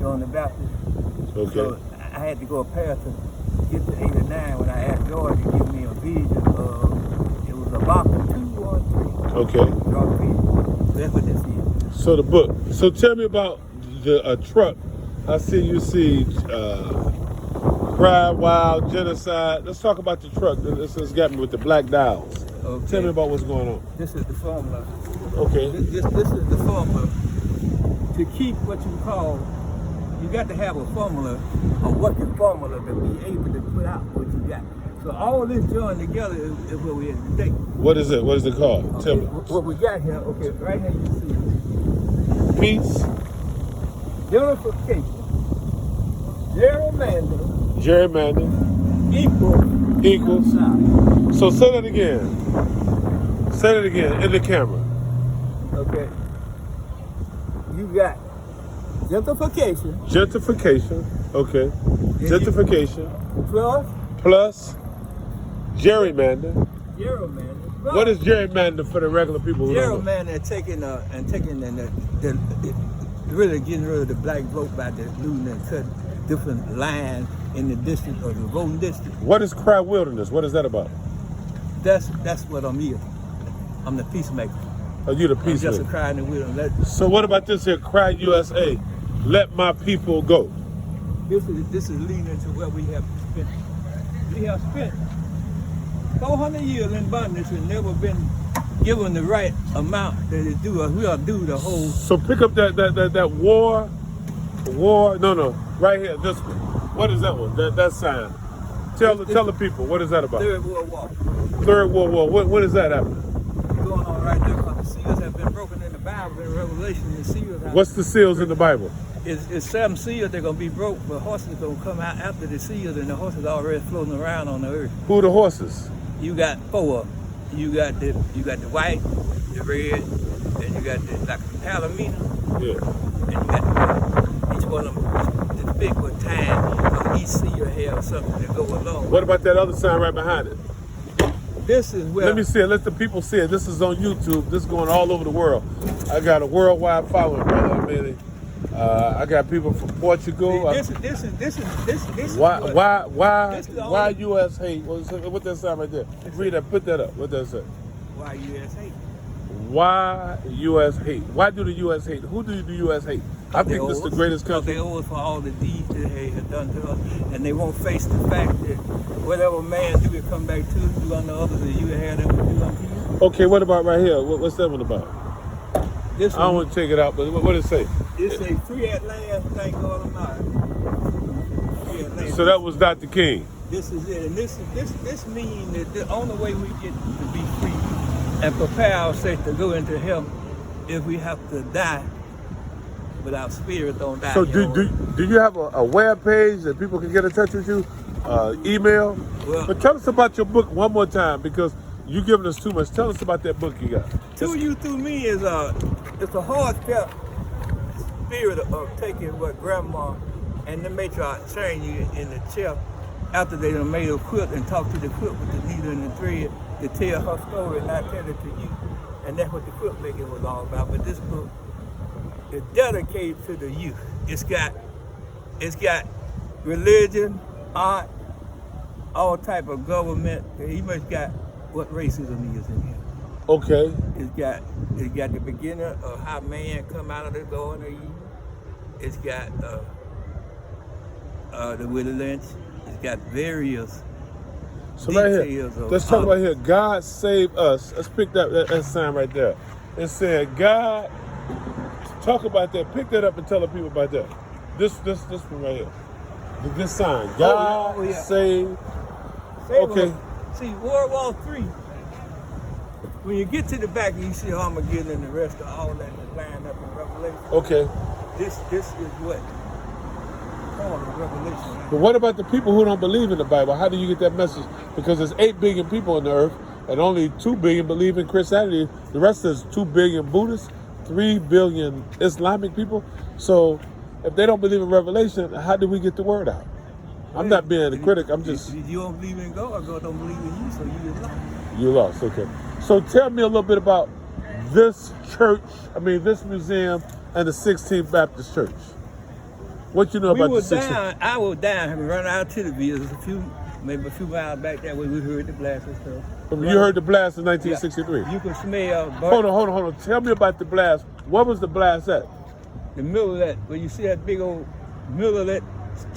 John the Baptist. Okay. So I had to go a path to get to 8 or 9 when I asked George to give me a vision of, it was about 213. Okay. John vision. So that's what this is. So the book. So tell me about the truck. I see you see Cry Wild, Genocide. Let's talk about the truck. This has got me with the black dials. Okay. Tell me about what's going on. This is the formula. Okay. This is the formula. To keep what you call, you got to have a formula, a working formula to be able to put out what you got. So all this joined together is what we had today. What is it? What is it called? Okay, Tell me. what we got here, okay, right here you see Peace, unification, gerrymandering, equals. side. So say that again. Say that again in the camera. Okay. You got gentrification. Gentrification. Okay. Gentrification plus gerrymander. Gerrymander. What is gerrymander for the regular people who don't know? Gerrymander really getting rid of the black vote by the looting and cutting different lines in the district or the voting district. What is Cry Wilderness? What is that about? That's what I'm here. I'm the peacemaker. Are you the I'm just a peacemaker? cry in the wilderness. So what about this here? Cry USA. Let my people go. This is leading into where we have spent. We have spent 400 years in bondage and never been given the right amount that it do. We'll do the whole. So pick up that war. No, right here. This one. What is that one? That sign. Tell the people. What is that about? Third World War. Third World War. When is that happening? Going on right there because the seals have been broken in the Bible. In Revelation, the seals have. What's the seals in the Bible? It's 7 seals that are going to be broke, but horses are going to come out after the seals, and the horses are already floating around on the earth. Who are the horses? You got 4. You got the white, the red, and you got the like palomino, Yeah. and you got each one of them is big with time. Each seal have something to go along. What about that other sign right behind it? This is where. Let me see it. Let the people see it. This is on YouTube. This is going all over the world. I got a worldwide following, brother. I mean, I got people from Portugal. This is Why U.S. hate? What's that sign right there? Read that. Put that up. What does that say? Why U.S. hate? Why U.S. hate? Why do the U.S. hate? Who do the U.S. hate? I think this is the greatest country. They owe us for all the deeds that they have done to us, and they won't face the fact that whatever man do, it come back to you on the others that you had them do unto you. Okay, what about right here? What's that one about? This I don't want to take it out, but what does it say? It's a free at last, thank God Almighty. Free at last. So that was Dr. King. This is it, and this means that the only way we get to be free and prepare ourselves to go into heaven if we have to die, but our spirit don't die. So do you have a web page that people can get in touch with you? Email? Well, But tell us about your book one more time because you're giving us too much. Tell us about that book you got. To you, through me is it's a heartfelt spirit of taking what grandma and the matriarch trained you in the chair after they done made a quilt and talked to the quilt with the needle and the thread to tell her story and I tell it to you. And that's what the quilt making was all about. But this book is dedicated to the youth. It's got religion, art, all type of government. He must got what racism is in here. Okay. It's got the beginning of how man come out of the Garden of Eden. It's got the Willie Lynch. It's got various. So right here, let's talk about here. God save us. Let's pick that sign right there. It said God. Talk about that. Pick that up and tell the people about that. This one right here. This sign. God save. Okay. See, World War III. When you get to the back and you see Armageddon and the rest of all that is lined up in Revelation. Okay. This is what called the Revelation. But what about the people who don't believe in the Bible? How do you get that message? Because there's 8 billion people on the earth and only 2 billion believe in Christianity. The rest is 2 billion Buddhists, 3 billion Islamic people. So if they don't believe in Revelation, how do we get the word out? I'm not being a critic. I'm just. You don't believe in God, God don't believe in you, so you just lost. You lost, okay. So tell me a little bit about this church, this museum and the 16th Baptist Church. What you know We about the was 60? down. I was down and run out to the villas maybe a few miles back that way. We heard the blast and stuff. You heard the blast in 1963. You can smell. Hold on. Tell me about the blast. What was the blast at? The middle of that, where you see that big old middle of that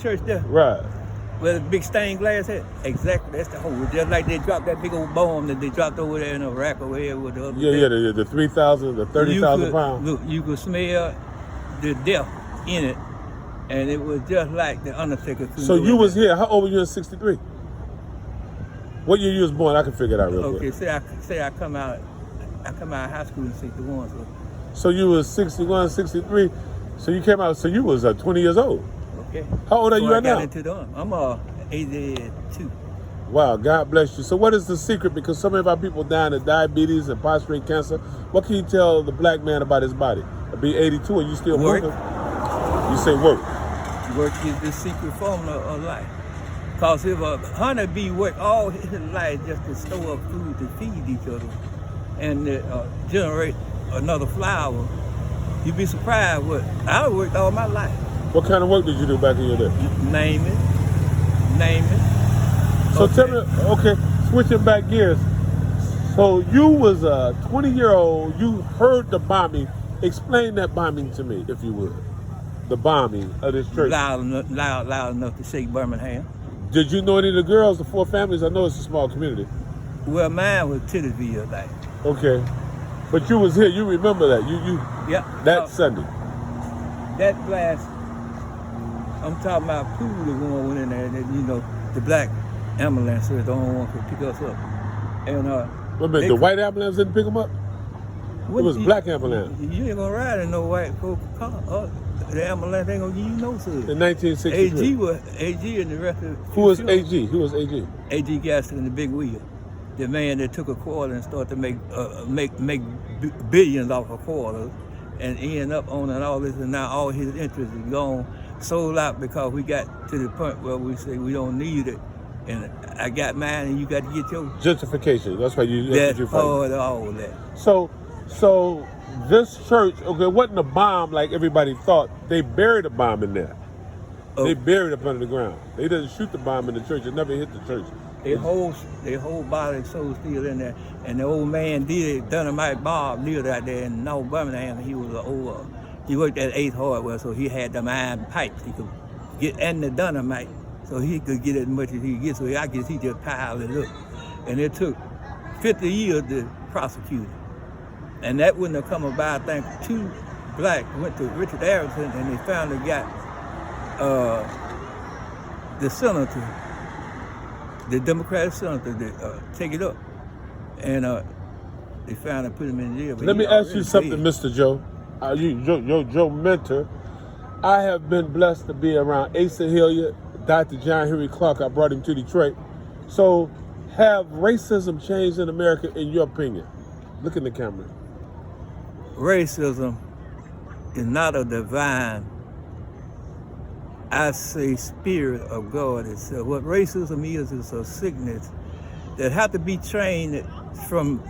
church there, Right. where the big stained glass at. Exactly, that's the hole. Just like they dropped that big old bomb that they dropped over there in Iraq over here with the other. Yeah, the 3,000, the 30,000 pounds. Look, you could smell the death in it, and it was just like the Undertaker. So you was here. How old were you in 63? What year you was born? I can figure it out real quick. Okay, say I come out of high school in 61. So you was 61, 63. So you came out. So you was 20 years old. Okay. How old are you right now? I'm 82. Wow, God bless you. So what is the secret? Because so many of our people dying of diabetes and prostate cancer. What can you tell the black man about his body? Be 82 and you still Work. moving? You say work. Work is the secret formula of life. Because if a honeybee worked all his life just to store up food to feed each other and generate another flower, you'd be surprised what I worked all my life. What kind of work did you do back in your day? Name it. So Okay. tell me, okay, switching back gears. So you was a 20-year-old, you heard the bombing. Explain that bombing to me, if you would. The bombing of this church. Loud enough to shake Birmingham. Did you know any of the girls, the 4 families? I know it's a small community. Well, mine was Titusville, like. Okay. But you was here, you remember that. Yeah. That Sunday. That blast, I'm talking about Poole, the one went in there, and the black ambulance was the only one could pick us up. And Wait a minute, the white ambulance didn't pick them up? It was black ambulance. You ain't gonna ride in no white folk car. The ambulance ain't gonna give you no service. In 1963. AG and the rest of Who was AG? Who was AG? AG Gaston and the big wheel. The man that took a quarter and started to make billions off of quarters and end up owning all this, and now all his interest is gone, sold out because we got to the point where we say we don't need it. And I got mine and you got to get yours. Gentrification. That's why you That's fight. part of all that. So this church, okay, it wasn't a bomb like everybody thought. They buried a bomb in there. Oh. They buried it up under the ground. They didn't shoot the bomb in the church. It never hit the church. Their whole body so still in there. And the old man did Dynamite Bob lived out there in North Birmingham. He was he worked at 8th Hardware, so he had them iron pipes he could get and the dynamite. So he could get as much as he could get. So I guess he just piled it up. And it took 50 years to prosecute it. And that wouldn't have come about. I think 2 blacks went to Richard Arrington and they finally got the senator, the Democratic senator, to take it up. And they finally put him in jail. Let me ask you something, Mr. Joe. Joe Mentor. I have been blessed to be around Asa Hilliard, Dr. John Henry Clark. I brought him to Detroit. So have racism changed in America, in your opinion? Look in the camera. Racism is not a divine, I say, spirit of God itself. What racism is a sickness that have to be trained from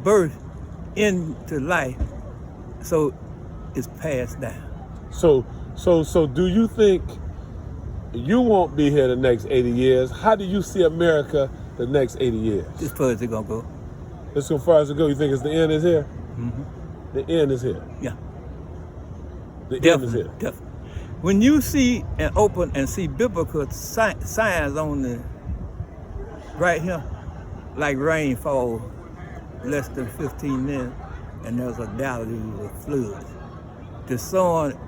birth into life, so it's passed down. So do you think you won't be here the next 80 years? How do you see America the next 80 years? As far as it's gonna go. As so far as it goes, you think it's the end is here? Mm-hmm. The end is here. Yeah. The end is Definitely, here. definitely. When you see and open and see biblical signs on the right here, like rainfall less than 15 minutes, and there's a deluge of floods. The sun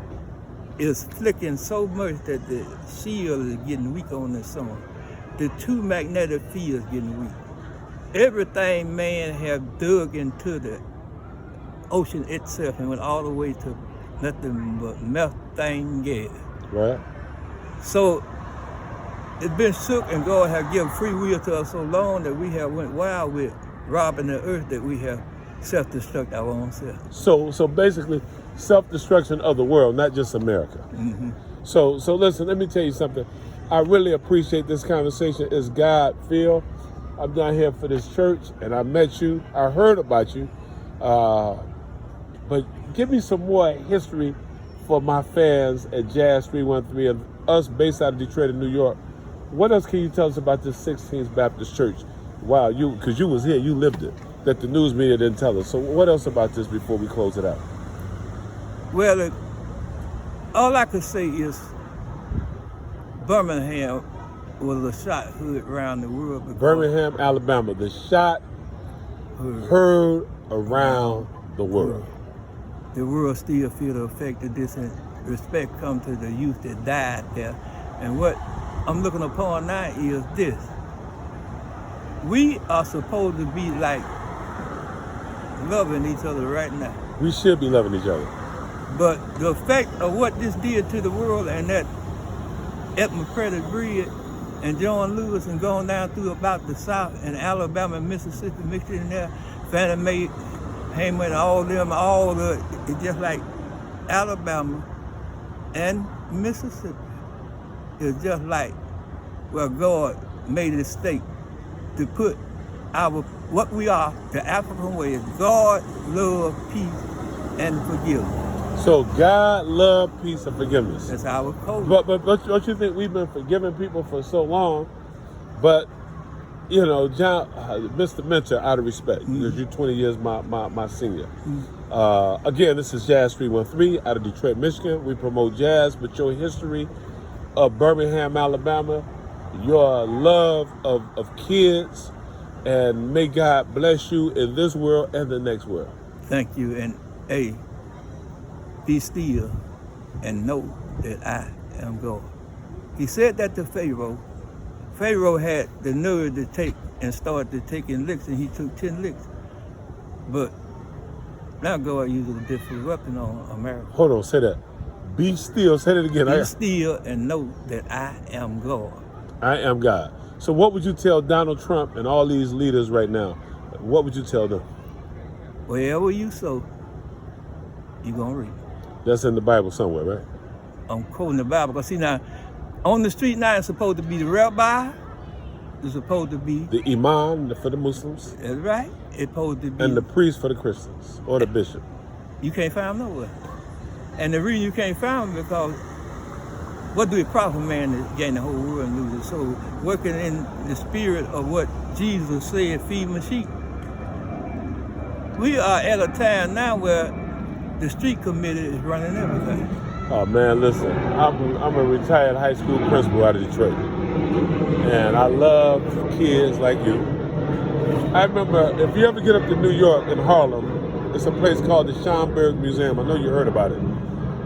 is flicking so much that the shield is getting weak on the sun. The 2 magnetic fields getting weak. Everything man have dug into the ocean itself and went all the way to nothing but methane gas. Right. So it's been shook, and God have given free will to us so long that we have went wild with robbing the earth that we have self-destruct our own self. So basically, self-destruction of the world, not just America. Mm-hmm. So listen, let me tell you something. I really appreciate this conversation. It's God, Phil. I'm down here for this church, and I met you. I heard about you. But give me some more history for my fans at Jazz 313 and us based out of Detroit and New York, what else can you tell us about this 16th Baptist Church? Wow, because you was here, you lived it, that the news media didn't tell us. So what else about this before we close it out? Well, all I could say is Birmingham was a shot heard around the world. Birmingham, Alabama, the shot heard around the world. The world still feel the effect of this, and respect come to the youth that died there. And what I'm looking upon now is this. We are supposed to be like loving each other right now. We should be loving each other. But the effect of what this did to the world, and that Edmund Credit Bridge and John Lewis and going down through about the South and Alabama and Mississippi mixed in there, Fannie Mae, Hammond, all the, it's just like Alabama and Mississippi. It's just like where God made a state to put what we are, the African way is God, love, peace, and forgiveness. So God, love, peace, and forgiveness. That's our code. But don't you think we've been forgiving people for so long? But you know, John, Mr. Mentor, out of respect, because you're 20 years my senior. Again, this is Jazz 313 out of Detroit, Michigan. We promote jazz, but your history of Birmingham, Alabama, your love of kids, and may God bless you in this world and the next world. Thank you, and hey, be still and know that I am God. He said that to Pharaoh. Pharaoh had the nerve to take and started taking licks, and he took 10 licks. But now God uses a different weapon on America. Hold on, say that. Be still, say that again. Be still and know that I am God. I am God. So what would you tell Donald Trump and all these leaders right now? What would you tell them? Wherever you sow, you're going to reap. That's in the Bible somewhere, right? I'm quoting the Bible, because see now, on the street now, it's supposed to be the rabbi. It's supposed to be the imam for the Muslims. That's right. It's supposed to be. And the priest for the Christians, or the bishop. You can't find them nowhere. And the reason you can't find them because what do it profit man to gain the whole world and lose it? So working in the spirit of what Jesus said, feed my sheep. We are at a time now where the street committee is running everything. Oh man, listen, I'm a retired high school principal out of Detroit. And I love kids like you. I remember, if you ever get up to New York in Harlem, it's a place called the Schomburg Museum. I know you heard about it.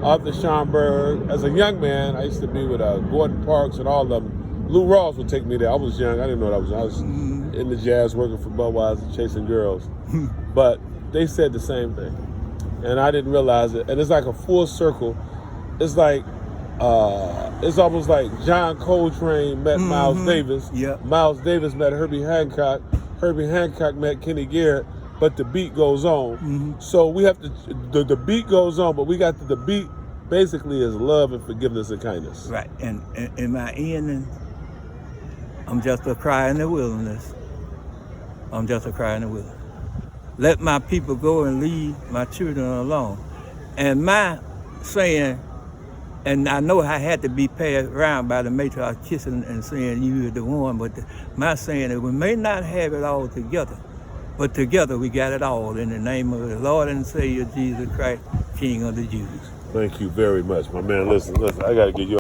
Arthur Schomburg. As a young man, I used to be with Gordon Parks and all of them. Lou Rawls would take me there. I was young. I didn't know what I was. I was in the jazz working for Budweiser, chasing girls. But they said the same thing. And I didn't realize it. And it's like a full circle. It's like, it's almost like John Coltrane met Miles Davis. Yep. Miles Davis met Herbie Hancock. Herbie Hancock met Kenny Garrett. But the beat goes on. So we have to, the beat goes on, but we got the beat basically is love and forgiveness and kindness. Right, and in my ending, I'm just a cry in the wilderness. I'm just a cry in the wilderness. Let my people go and leave my children alone. And my saying, and I know I had to be passed around by the matriarch kissing and saying you are the one, but my saying is we may not have it all together, but together we got it all in the name of the Lord and Savior Jesus Christ, King of the Jews. Thank you very much, my man. Listen, I got to get you